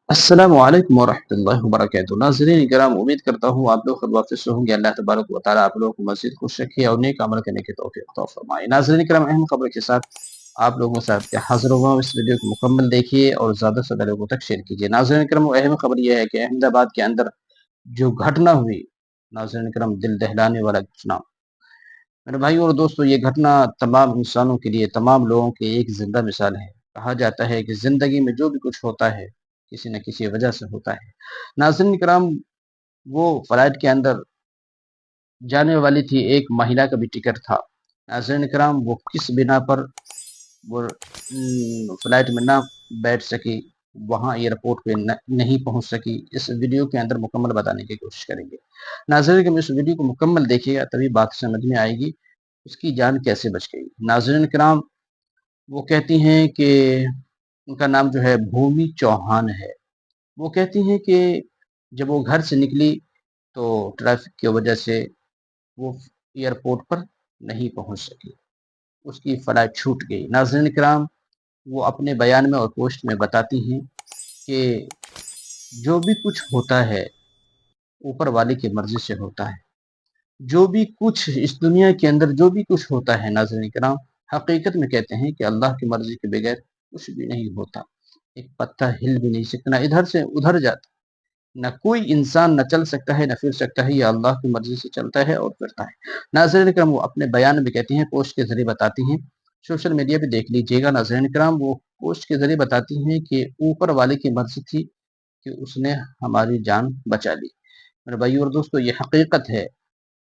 السلام علیکم ورحمۃ اللہ وبرکاتہ ناظرین کرام، امید کرتا ہوں آپ لوگ خود واپس ہوں گے۔ اللہ تبارک و تعالیٰ آپ لوگوں کو مزید خوش رکھے اور نیک عمل کرنے کی توفیق عطا فرمائے۔ ناظرین کرام، اہم خبر کے ساتھ آپ لوگوں کے ساتھ کیا حاضر ہوا ہوں۔ اس ویڈیو کو مکمل دیکھیے اور زیادہ سے زیادہ لوگوں تک شیئر کیجیے۔ ناظرین کرام، اہم خبر یہ ہے کہ احمد آباد کے اندر جو گھٹنا ہوئی، ناظرین کرام، دل دہلانے والا گھٹنا، میرے بھائی اور دوستو، یہ گھٹنا تمام انسانوں کے لیے، تمام لوگوں کی ایک زندہ مثال ہے۔ کہا جاتا ہے کہ زندگی میں جو بھی کچھ ہوتا ہے کسی نہ کسی وجہ سے ہوتا ہے۔ ناظرین کرام، وہ فلائٹ کے اندر جانے والی تھی، ایک مہیلا کا بھی ٹکٹ تھا۔ ناظرین کرام، وہ کس بنا پر وہ فلائٹ میں نہ بیٹھ سکی، وہاں ایئرپورٹ پہ نہیں پہنچ سکی، اس ویڈیو کے اندر مکمل بتانے کی کوشش کریں گے۔ ناظرین کرام، اس ویڈیو کو مکمل دیکھیے گا تبھی بات سمجھ میں آئے گی اس کی جان کیسے بچ گئی۔ ناظرین کرام، وہ کہتی ہیں کہ ان کا نام جو ہے بھومی چوہان ہے۔ وہ کہتی ہیں کہ جب وہ گھر سے نکلی تو ٹریفک کی وجہ سے وہ ایئرپورٹ پر نہیں پہنچ سکی، اس کی فلائٹ چھوٹ گئی۔ ناظرین کرام، وہ اپنے بیان میں اور پوسٹ میں بتاتی ہیں کہ جو بھی کچھ ہوتا ہے اوپر والے کی مرضی سے ہوتا ہے۔ جو بھی کچھ اس دنیا کے اندر جو بھی کچھ ہوتا ہے ناظرین کرام، حقیقت میں کہتے ہیں کہ اللہ کی مرضی کے بغیر کچھ بھی نہیں ہوتا۔ ایک پتہ ہل بھی نہیں سکتا، نہ ادھر سے ادھر جاتا، نہ کوئی انسان نہ چل سکتا ہے نہ پھر سکتا ہے، یہ اللہ کی مرضی سے چلتا ہے اور پھرتا ہے۔ ناظرین کرام، وہ اپنے بیان میں کہتی ہیں، پوسٹ کے ذریعے بتاتی ہیں، سوشل میڈیا پہ دیکھ لیجئے گا۔ ناظرین کرام، وہ پوسٹ کے ذریعے بتاتی ہیں کہ اوپر والے کی مرضی تھی کہ اس نے ہماری جان بچا لی۔ میرے بھائی اور دوستو، یہ حقیقت ہے۔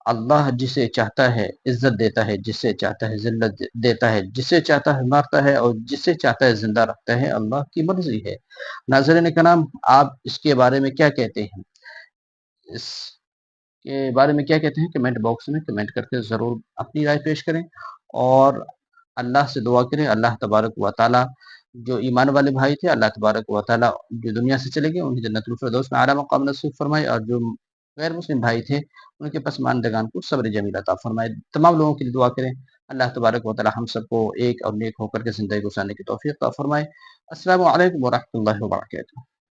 اللہ جسے چاہتا ہے عزت دیتا ہے، جسے چاہتا ہے ذلت دیتا ہے، جسے چاہتا ہے مارتا ہے اور جسے چاہتا ہے زندہ رکھتا ہے، اللہ کی مرضی ہے۔ ناظرین کرام، آپ اس کے بارے میں کیا کہتے ہیں؟ اس کے بارے میں کیا کہتے ہیں کمنٹ باکس میں کمنٹ کر کے ضرور اپنی رائے پیش کریں، اور اللہ سے دعا کریں اللہ تبارک و تعالیٰ جو ایمان والے بھائی تھے، اللہ تبارک و تعالیٰ جو دنیا سے چلے گئے انہیں جنت الفردوس میں اعلیٰ مقام نصیب فرمائے، اور جو غیر مسلم بھائی تھے ان کے پسماندگان کو صبر جمیل عطا فرمائے۔ تمام لوگوں کے لیے دعا کریں اللہ تبارک و تعالیٰ ہم سب کو ایک اور نیک ہو کر کے زندگی گزارنے کی توفیق عطا فرمائے۔ السلام علیکم ورحمۃ اللہ وبرکاتہ۔